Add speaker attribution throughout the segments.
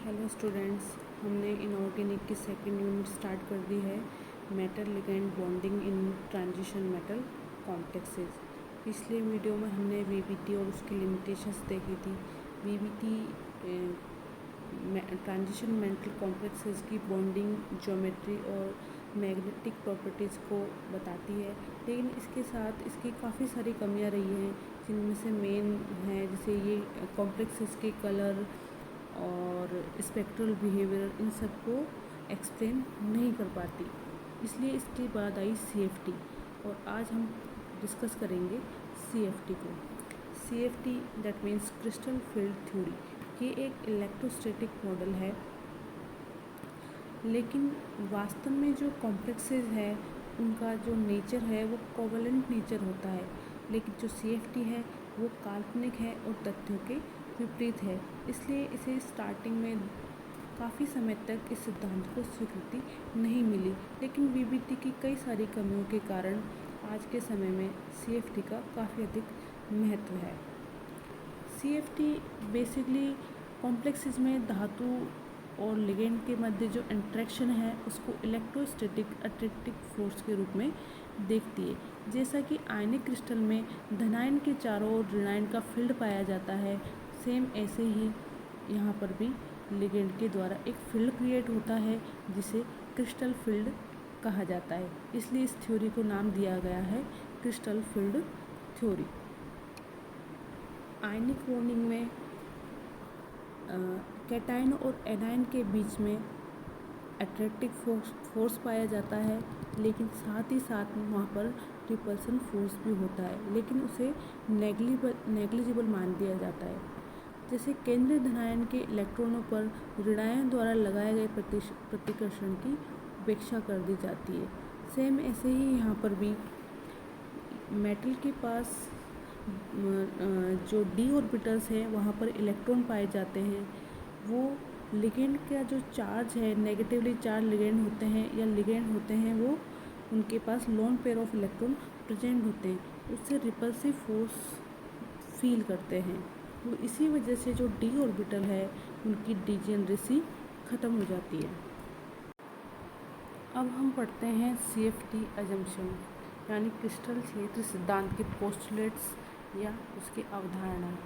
Speaker 1: Hello students, हमने inorganic की second unit start कर दी है। Metal ligand bonding in transition metal complexes. पिछले वीडियो में हमने वीबीटी और उसकी लिमिटेशंस देखी थी। वीबीटी ट्रांजिशन मेटल कॉम्प्लेक्सेस की बॉन्डिंग ज्योमेट्री और मैग्नेटिक प्रॉपर्टीज़ को बताती है, लेकिन इसके साथ इसकी काफ़ी सारी कमियां रही हैं, जिनमें से मेन है जैसे ये कॉम्प्लेक्सेस के कलर और स्पेक्ट्रल बिहेवियर, इन सब को एक्सप्लेन नहीं कर पाती। इसलिए इसके बाद आई सीएफटी, और आज हम डिस्कस करेंगे सीएफटी को। CFT that means crystal field theory. ये एक इलेक्ट्रोस्टैटिक मॉडल है, लेकिन वास्तव में जो कॉम्प्लेक्सेस है उनका जो नेचर है वो कोवेलेंट नेचर होता है, लेकिन जो सीएफटी है वो काल्पनिक है और तथ्यों के विपरीत है। इसलिए इसे स्टार्टिंग में काफ़ी समय तक इस सिद्धांत को स्वीकृति नहीं मिली, लेकिन वीबीटी की कई सारी कमियों के कारण आज के समय में सीएफटी का काफ़ी अधिक महत्व है। सीएफटी बेसिकली कॉम्प्लेक्सेस में धातु और लिगेंड के मध्य जो इंटरेक्शन है उसको इलेक्ट्रोस्टैटिक अट्रैक्टिव फोर्स के रूप में देखती है। जैसा कि आयनिक क्रिस्टल में धनायन के चारों ओर ऋणायन का फील्ड पाया जाता है, सेम ऐसे ही यहाँ पर भी लिगेंड के द्वारा एक फील्ड क्रिएट होता है जिसे क्रिस्टल फील्ड कहा जाता है। इसलिए इस थ्योरी को नाम दिया गया है crystal field theory. Ionic bonding में कैटायन और एनायन के बीच में अट्रैक्टिव फोर्स पाया जाता है, लेकिन साथ ही साथ में वहाँ पर रिपल्सन फोर्स भी होता है, लेकिन उसे नेग्लिजिबल मान दिया जाता है। जैसे केंद्रीय धनायन के इलेक्ट्रॉनों पर ऋणायन द्वारा लगाए गए प्रतिकर्षण की उपेक्षा कर दी जाती है। सेम ऐसे ही यहाँ पर भी मेटल के पास जो डी ऑर्बिटल्स हैं वहाँ पर इलेक्ट्रॉन पाए जाते हैं। वो लिगेंड का जो चार्ज है, नेगेटिवली चार्ज लिगेंड होते हैं या लिगेंड होते हैं, वो उनके पास lone pair of electron present होते हैं, उससे रिपल्सिव फोर्स फील करते हैं। वो इसी वजह से जो डी ऑर्बिटल है उनकी डिजेनरेसी ख़त्म हो जाती है। अब हम पढ़ते हैं सीएफटी अजम्पशन, यानी क्रिस्टल क्षेत्र सिद्धांत के पोस्टुलेट्स या उसकी अवधारणा।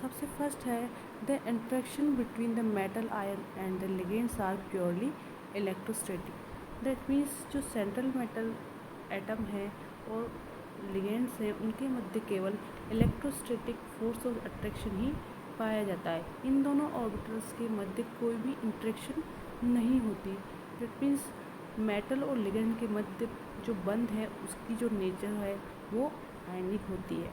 Speaker 1: सबसे फर्स्ट है the interaction between the metal ion and the ligands are purely electrostatic. That means जो सेंट्रल मेटल एटम है और लिगेंड्स हैं उनके मध्य केवल इलेक्ट्रोस्टैटिक फोर्स ऑफ अट्रैक्शन ही पाया जाता है। इन दोनों ऑर्बिटल्स के मध्य कोई भी इंटरेक्शन नहीं होती। दैट मीन्स मेटल और लिगेंड के मध्य जो बंध है उसकी जो नेचर है वो आयनिक होती है।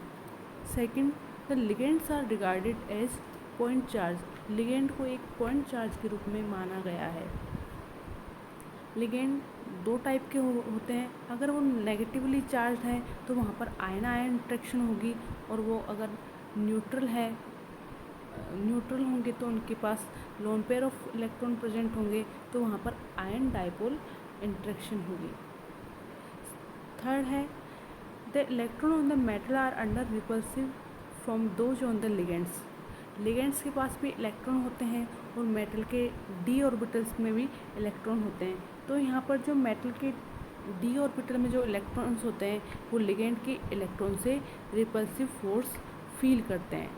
Speaker 1: Second, the ligands are regarded as point charge. Ligand को एक पॉइंट चार्ज के रूप में माना गया है। लिगेंड दो टाइप के होते हैं। अगर वो नेगेटिवली चार्ज है तो वहाँ पर आयन आयन इंट्रैक्शन होगी, और वो अगर न्यूट्रल होंगे तो उनके पास lone pair of electron present होंगे, तो वहाँ पर आयन डाइपोल इंट्रैक्शन होगी। थर्ड है the electron on the metal are under repulsive from those on the ligands. Ligands के पास भी इलेक्ट्रॉन होते हैं और मेटल के डी ऑर्बिटल्स में भी इलेक्ट्रॉन होते हैं। तो यहाँ पर जो मेटल के डी ऑर्बिटल में जो इलेक्ट्रॉन्स होते हैं वो लिगेंड के इलेक्ट्रॉन से रिपल्सिव फोर्स फील करते हैं।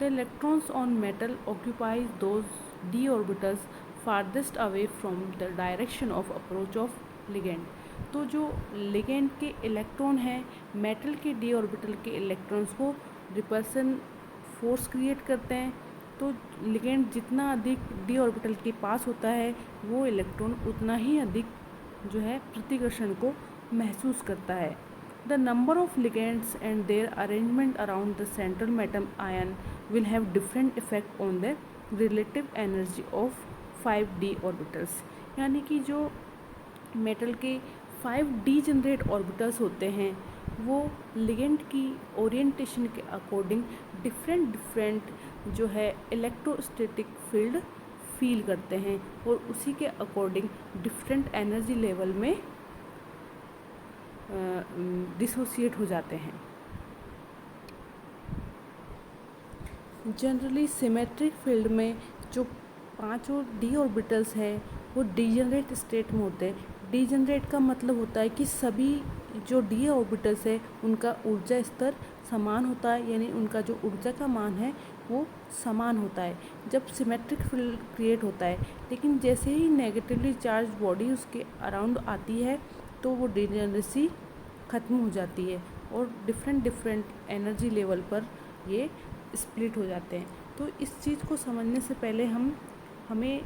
Speaker 1: The electrons on metal occupies those D orbitals farthest away from the direction of approach of ligand. तो जो लिगेंड के इलेक्ट्रॉन हैं मेटल के डी ऑर्बिटल के इलेक्ट्रॉन्स को रिपल्सन फोर्स क्रिएट करते हैं। तो लिगेंड जितना अधिक डी ऑर्बिटल के पास होता है वो इलेक्ट्रॉन उतना ही अधिक जो है प्रतिकर्षण को महसूस करता है। The number of ligands and their arrangement around the central metal ion will have different effect on the relative energy of 5d orbitals. यानी कि जो मेटल के 5d जनरेट ऑर्बिटल्स होते हैं वो लिगेंड की ओरिएंटेशन के अकॉर्डिंग डिफरेंट जो है इलेक्ट्रोस्टैटिक फील्ड फील करते हैं, और उसी के अकॉर्डिंग डिफरेंट एनर्जी लेवल में डिसोसिएट हो जाते हैं। जनरली सिमेट्रिक फील्ड में जो पांचों डी ऑर्बिटल्स है वो डीजनरेट स्टेट में होते हैं। डीजनरेट का मतलब होता है कि सभी जो डी ऑर्बिटल्स है उनका ऊर्जा स्तर समान होता है, यानी उनका जो ऊर्जा का मान है वो समान होता है जब सिमेट्रिक फील्ड क्रिएट होता है। लेकिन जैसे ही नेगेटिवली चार्ज बॉडी उसके अराउंड आती है तो वो डीजनरेसी ख़त्म हो जाती है और डिफरेंट एनर्जी लेवल पर ये स्प्लिट हो जाते हैं। तो इस चीज़ को समझने से पहले हमें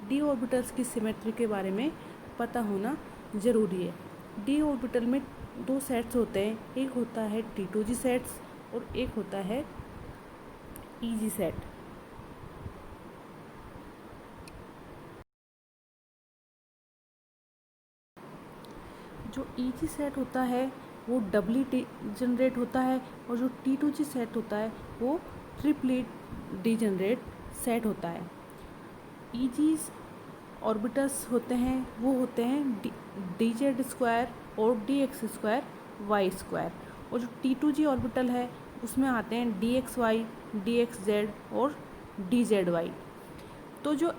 Speaker 1: डी ऑर्बिटल्स की सिमेट्री के बारे में पता होना ज़रूरी है। डी ऑर्बिटल में दो सेट्स होते हैं, एक होता है T2G सेट्स और एक होता है EG सेट। जो EG सेट होता है वो डबली डीजनरेट होता है और जो T2G सेट होता है वो ट्रिपली डीजनरेट सेट होता है। EG ऑर्बिटल्स होते हैं वो होते हैं dz² और dx²y², और जो T2G ऑर्बिटल है उसमें आते हैं dxy, dxz और dzy। तो जो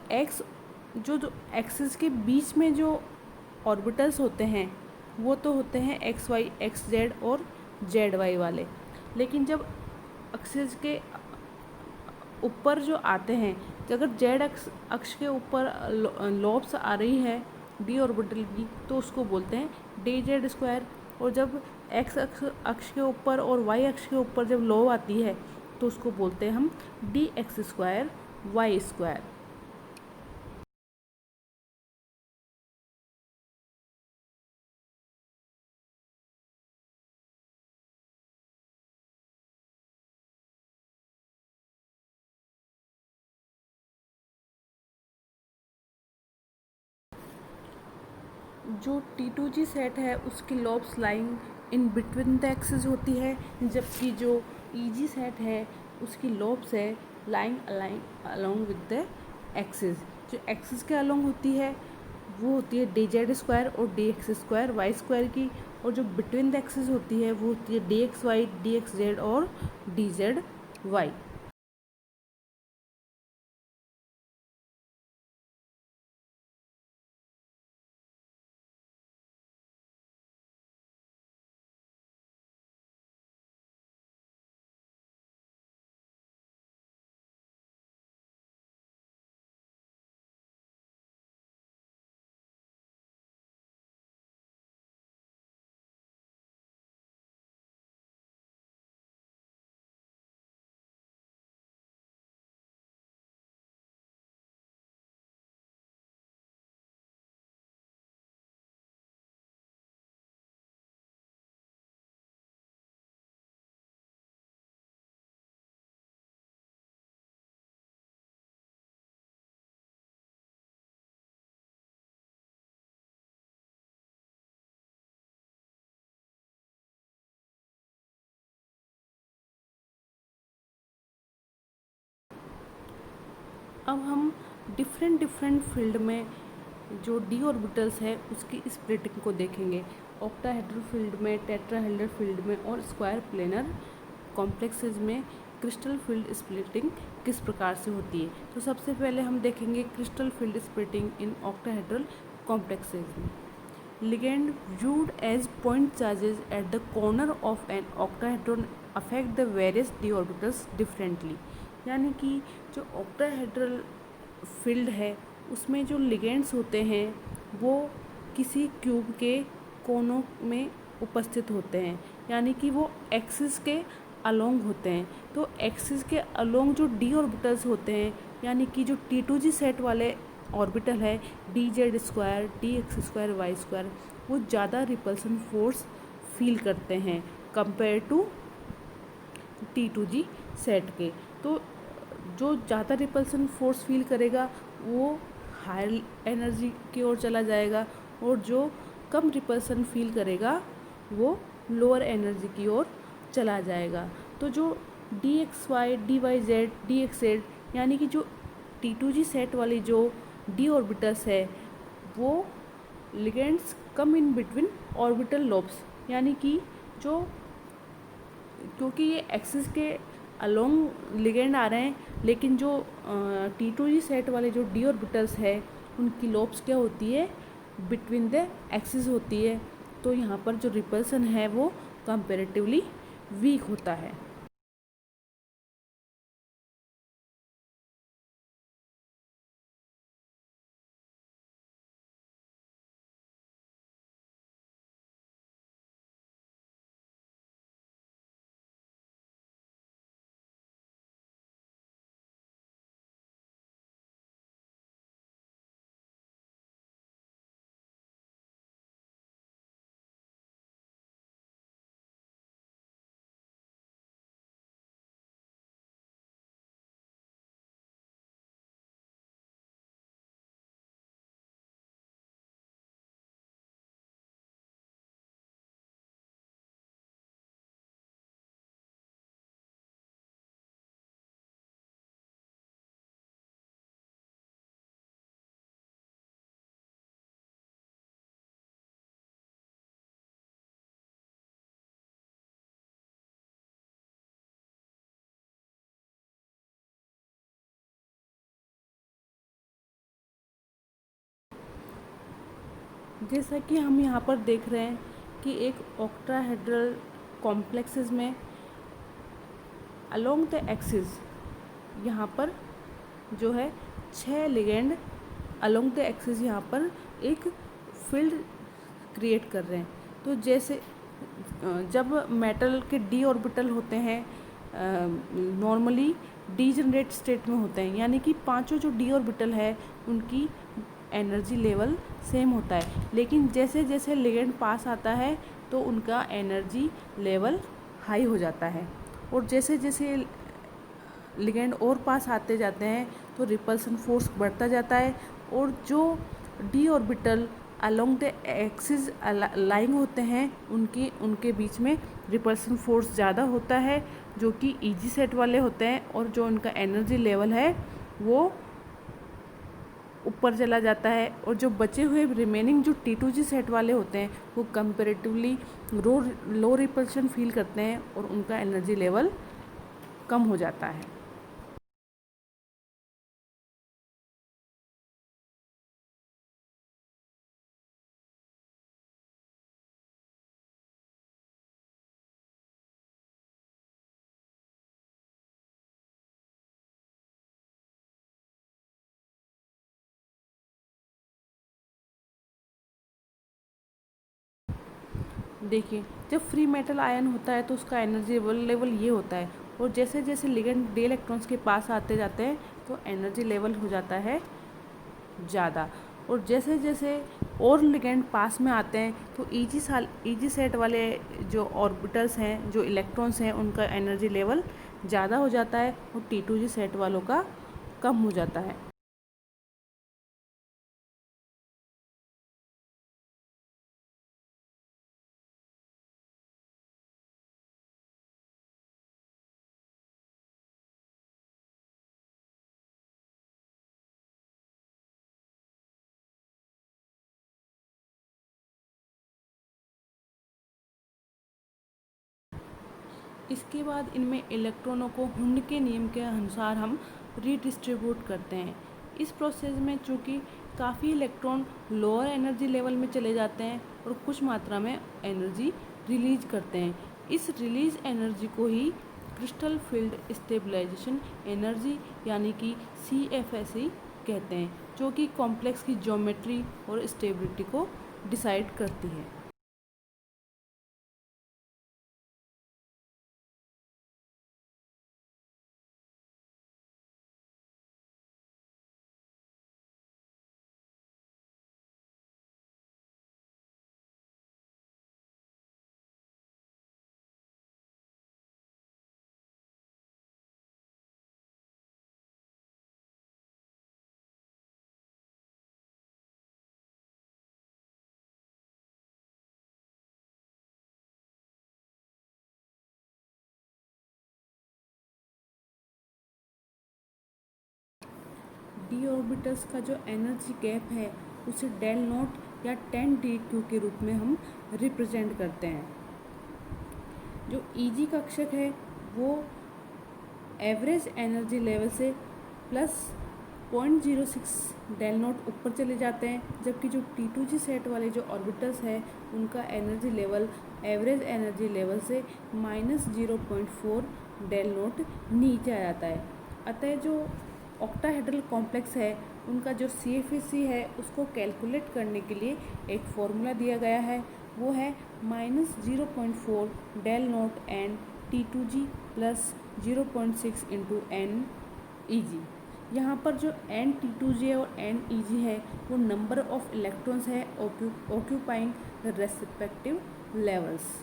Speaker 1: एक्सिस के बीच में जो ऑर्बिटल्स होते हैं वो तो होते हैं xy, xz और zy वाले। लेकिन जब एक्सिस के ऊपर जो आते हैं, अगर जेड अक्ष के ऊपर लॉब्स आ रही है डी ऑर्बिटल की तो उसको बोलते हैं dz², और जब एक्स अक्ष के ऊपर और वाई अक्ष के ऊपर जब लॉब आती है तो उसको बोलते हैं हम dx², y²। जो T2G सेट है उसकी lobes lying in between the axis होती है, जबकि जो EG सेट है उसकी लॉब्स है lying along with the axis. जो एक्सिस के अलोंग होती है वो होती है dz² और dx²y² की, और जो बिटवीन द एक्सिस होती है वो होती है dxy, dxz और dzy। अब हम डिफरेंट फील्ड में जो डी ऑर्बिटल्स है उसकी स्प्लिटिंग को देखेंगे। ऑक्टाहेड्रल फील्ड में, टेट्राहेड्रल फील्ड में और स्क्वायर प्लेनर कॉम्प्लेक्सेस में क्रिस्टल फील्ड स्प्लिटिंग किस प्रकार से होती है। तो सबसे पहले हम देखेंगे crystal field splitting in octahedral complexes में। Ligand viewed as point charges at the corner of an octahedron affect the various d orbitals differently। यानी कि जो ऑक्टाहेड्रल फील्ड है उसमें जो लिगेंड्स होते हैं वो किसी क्यूब के कोनों में उपस्थित होते हैं, यानी कि वो एक्सिस के अलोंग होते हैं। तो एक्सिस के अलोंग जो डी ऑर्बिटल्स होते हैं, यानी कि जो T2G सेट वाले ऑर्बिटल है dz², dx², y², वो ज़्यादा रिपल्सन फोर्स फील करते हैं कंपेयर टू T2G सेट के। तो जो ज़्यादा रिपल्सन फोर्स फील करेगा वो हायर एनर्जी की ओर चला जाएगा, और जो कम रिपल्सन फील करेगा वो लोअर एनर्जी की ओर चला जाएगा। तो जो dxy, dyz, dxz यानी कि जो T2G सेट वाली जो d ऑर्बिटल्स है वो ligands come in between orbital lobes, यानी कि जो क्योंकि ये एक्सिस के अलोंग लिगेंड आ रहे हैं, लेकिन जो T2G सेट वाले जो d ऑर्बिटल्स है उनकी लोब्स क्या होती है, बिटवीन द एक्सिस होती है। तो यहाँ पर जो रिपल्सन है वो कंपेरेटिवली वीक होता है। जैसा कि हम यहाँ पर देख रहे हैं कि एक ऑक्टाहेड्रल कॉम्प्लेक्सेस में अलोंग द एक्सिस यहाँ पर जो है 6 लिगेंड अलोंग द एक्सिस यहाँ पर एक फील्ड क्रिएट कर रहे हैं। तो जैसे जब मेटल के डी ऑर्बिटल होते हैं नॉर्मली डीजनरेट स्टेट में होते हैं, यानी कि पांचों जो डी ऑर्बिटल है उनकी एनर्जी लेवल सेम होता है, लेकिन जैसे जैसे लिगेंड पास आता है तो उनका एनर्जी लेवल हाई हो जाता है, और जैसे जैसे लिगेंड और पास आते जाते हैं तो रिपल्सन फोर्स बढ़ता जाता है, और जो D orbital along the axis lying होते हैं उनके बीच में रिपल्सन फोर्स ज़्यादा होता है, जो कि ईजी सेट वाले होते हैं, और जो उनका एनर्जी लेवल है वो ऊपर चला जाता है, और जो बचे हुए रिमेनिंग जो T2G सेट वाले होते हैं वो कंपेरेटिवली लो रिपल्शन फील करते हैं और उनका एनर्जी लेवल कम हो जाता है। देखिए, जब फ्री मेटल आयन होता है तो उसका एनर्जी लेवल ये होता है, और जैसे जैसे लिगेंड डी इलेक्ट्रॉन्स के पास आते जाते हैं तो एनर्जी लेवल हो जाता है ज़्यादा, और जैसे जैसे और लिगेंड पास में आते हैं तो ईजी सेट वाले जो ऑर्बिटल्स हैं, जो इलेक्ट्रॉन्स हैं, उनका एनर्जी लेवल ज़्यादा हो जाता है और T2G सेट वालों का कम हो जाता है। इसके बाद इनमें इलेक्ट्रॉनों को हुंड के नियम के अनुसार हम रीडिस्ट्रीब्यूट करते हैं। इस प्रोसेस में चूँकि काफ़ी इलेक्ट्रॉन लोअर एनर्जी लेवल में चले जाते हैं और कुछ मात्रा में एनर्जी रिलीज करते हैं। इस रिलीज एनर्जी को ही क्रिस्टल फील्ड स्टेबलाइजेशन एनर्जी यानी कि CFSE कहते हैं, जो कि कॉम्प्लेक्स की ज्योमेट्री और स्टेबिलिटी को डिसाइड करती है। d ऑर्बिटल्स का जो एनर्जी गैप है उसे डेल नॉट या 10 dq के रूप में हम रिप्रेजेंट करते हैं। जो Eg कक्षक है वो एवरेज एनर्जी लेवल से प्लस 0.06 डेल नॉट ऊपर चले जाते हैं, जबकि जो T2g सेट वाले जो ऑर्बिटल्स है उनका energy level average energy level से -0.4 डेल नॉट नीचे आ जाता है। अतः जो ऑक्टाहेड्रल कॉम्प्लेक्स है उनका जो CFAC है उसको कैलकुलेट करने के लिए एक फॉर्मूला दिया गया है, वो है -0.4 del naught n T2g plus 0.6 into n Eg। यहाँ पर जो एन T2g और एन Eg है वो नंबर ऑफ इलेक्ट्रॉन्स है ऑक्यूपाइंग द रेस्पेक्टिव लेवल्स।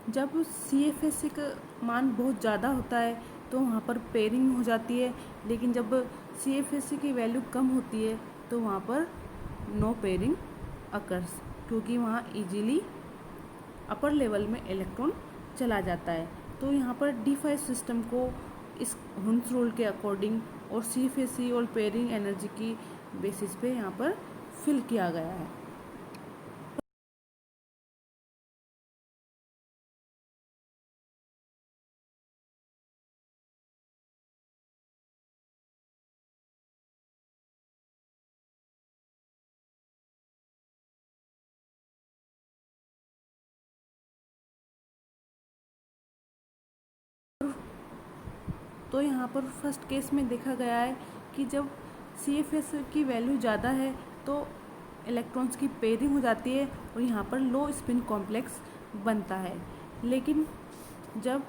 Speaker 1: जब CFAC का मान बहुत ज़्यादा होता है तो वहाँ पर पेयरिंग हो जाती है, लेकिन जब CFAC की वैल्यू कम होती है तो वहाँ पर नो पेयरिंग अकर्स, क्योंकि वहाँ इजीली अपर लेवल में इलेक्ट्रॉन चला जाता है। तो यहाँ पर D5 सिस्टम को इस हुन्स रूल के अकॉर्डिंग और CFAC और पेयरिंग एनर्जी की बेसिस पे यहाँ पर फिल किया गया है। तो यहाँ पर फर्स्ट केस में देखा गया है कि जब CFAC की वैल्यू ज़्यादा है तो इलेक्ट्रॉन्स की पेयरिंग हो जाती है और यहाँ पर लो स्पिन कॉम्प्लेक्स बनता है। लेकिन जब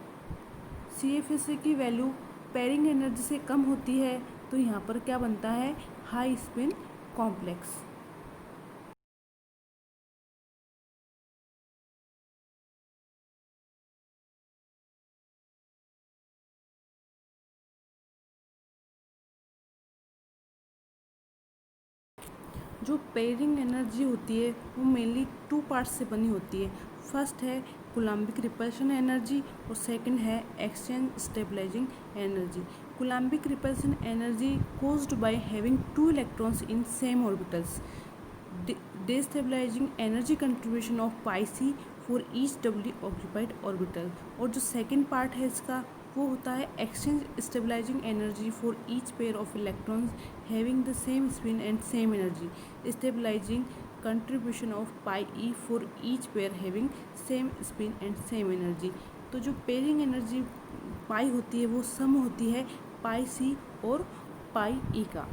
Speaker 1: CFAC की वैल्यू पेयरिंग एनर्जी से कम होती है तो यहाँ पर क्या बनता है, हाई स्पिन कॉम्प्लेक्स। जो पेयरिंग एनर्जी होती है वो मेनली 2 पार्ट्स से बनी होती है। फर्स्ट है कूलम्बिक रिपल्शन एनर्जी और सेकंड है exchange stabilizing energy. Coulombic repulsion energy caused by having 2 electrons in same orbitals. Destabilizing energy contribution of pi c for each doubly occupied orbital। और जो second part है इसका वो होता है exchange stabilizing energy for each pair of electrons having the same spin and same energy. Stabilizing contribution of pi E for each pair having same spin and same energy. तो जो pairing energy पाई होती है वो सम होती है पाई सी और पाई ई का।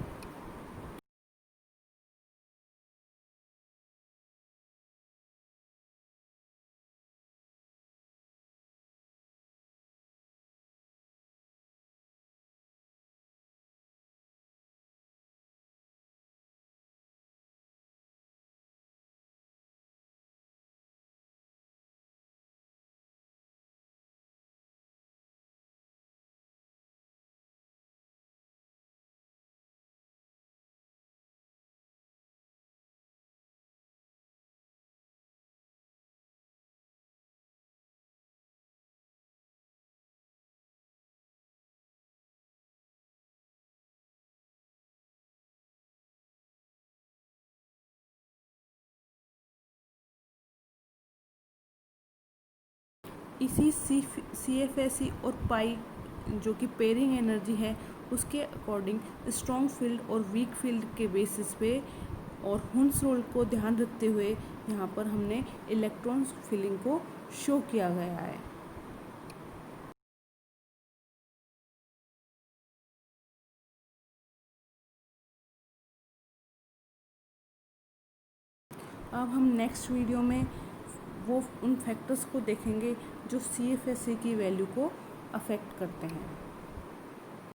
Speaker 1: इसी CFAC और पाई जो कि पेयरिंग एनर्जी है उसके अकॉर्डिंग स्ट्रॉन्ग फील्ड और वीक फील्ड के बेसिस पे और हुन्स रूल को ध्यान रखते हुए यहाँ पर हमने इलेक्ट्रॉन फीलिंग को शो किया गया है। अब हम नेक्स्ट वीडियो में वो उन फैक्टर्स को देखेंगे जो CFSE की वैल्यू को अफेक्ट करते हैं।